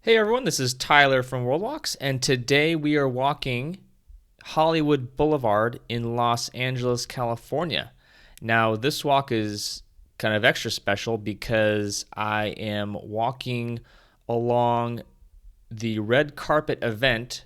Hey everyone, this is Tyler from World Walks, and today we are walking Hollywood Boulevard in Los Angeles, California. Now, this walk is kind of extra special because I am walking along the red carpet event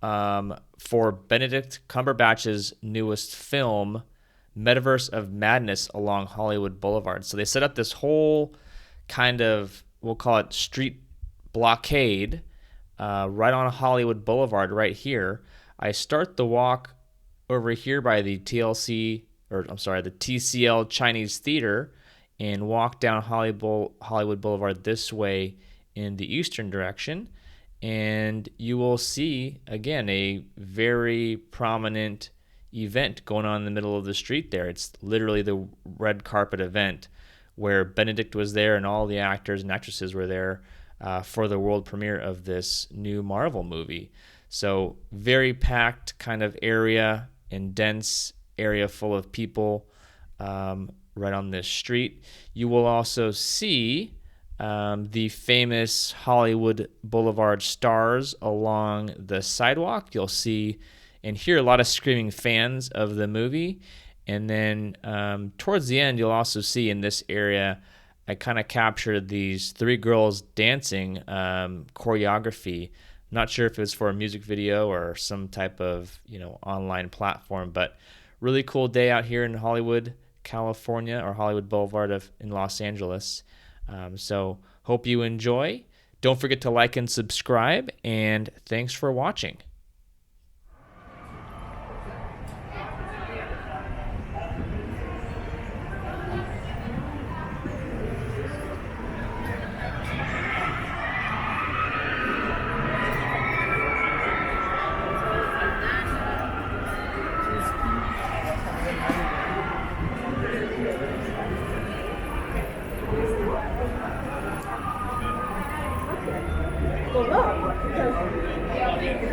for Benedict Cumberbatch's newest film, Multiverse of Madness, along Hollywood Boulevard. So they set up this whole kind of, we'll call it street blockade right on Hollywood Boulevard right here. I start the walk over here by the TCL Chinese Theater and walk down Hollywood Boulevard this way in the eastern direction, and you will see again a very prominent event going on in the middle of the street there. It's literally the red carpet event where Benedict was there and all the actors and actresses were there for the world premiere of this new Marvel movie. So very packed kind of area and dense area full of people right on this street. You will also see the famous Hollywood Boulevard stars along the sidewalk. You'll see and hear a lot of screaming fans of the movie. And then towards the end, you'll also see in this area, I kind of captured these three girls dancing choreography. Not sure if it was for a music video or some type of online platform, but really cool day out here in Hollywood, California, or Hollywood Boulevard in Los Angeles. So hope you enjoy. Don't forget to like and subscribe, and thanks for watching.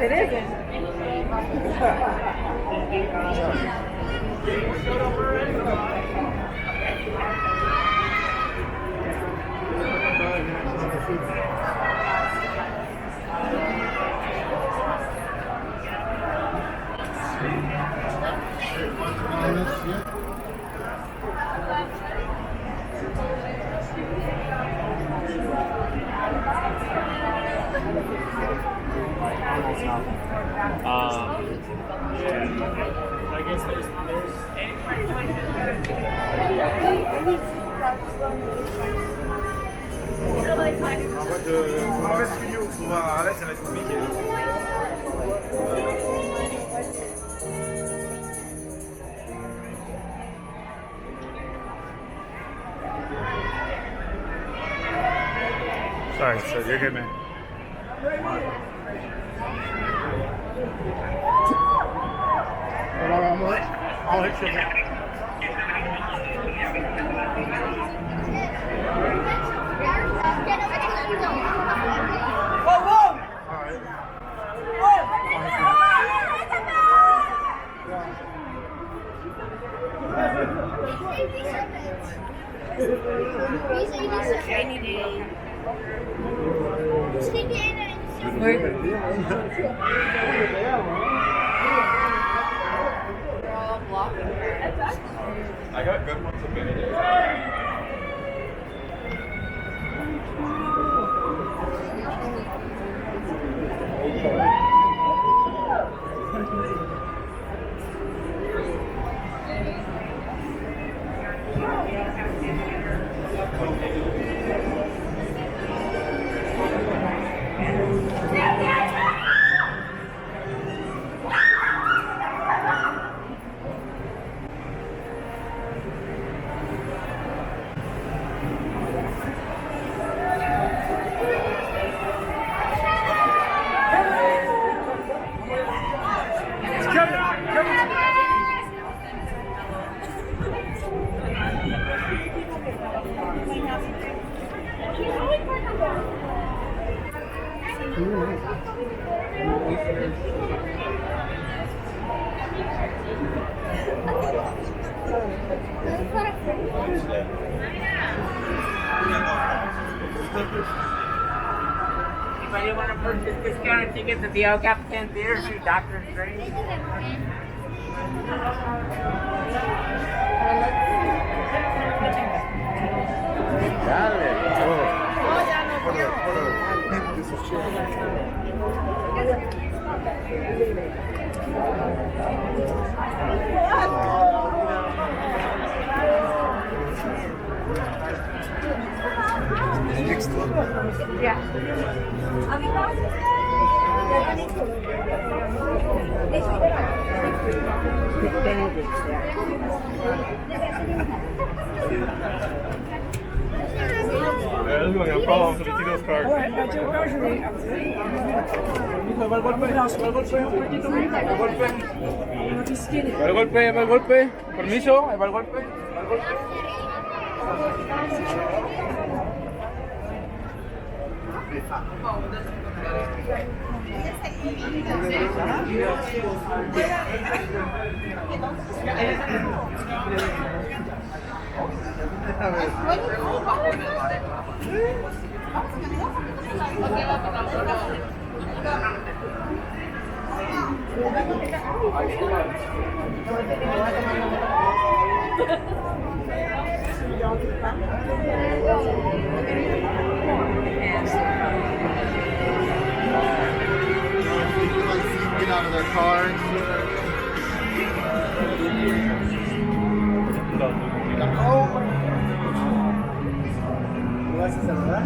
It isn't. I guess there's ça va être compliqué. Sorry, so you're good, man. I'll hit you. Whoa, whoa! All right. I got good ones of Benedict. Yeah. Anybody want to purchase discounted tickets at the Capitan Theatre to Doctor Strange? Let's go get follow to the Tito's card. Va el golpe, va el golpe. Permiso, ahí va el golpe. Get out of their cars. ¿Vas a saludar?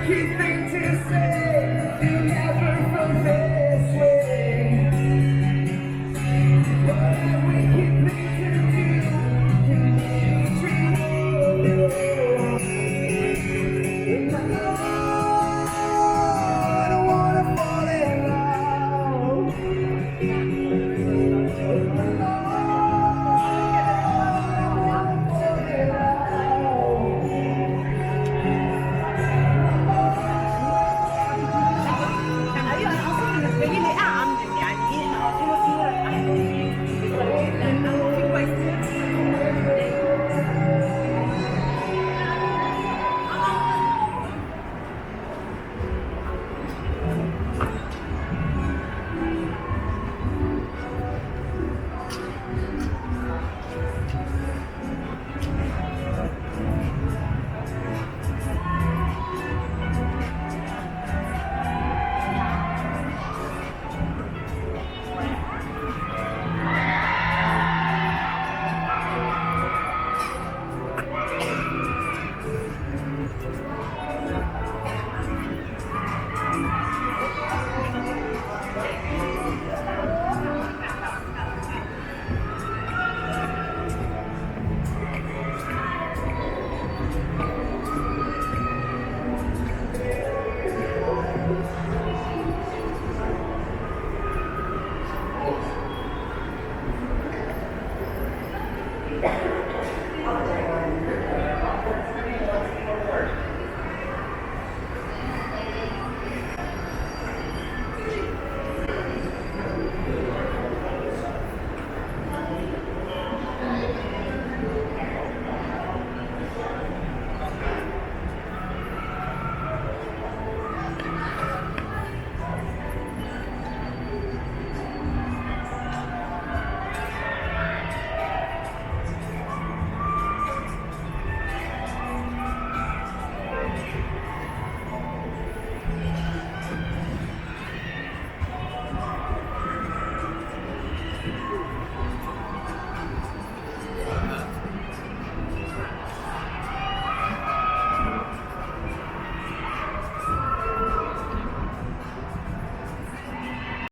marquee thing to say.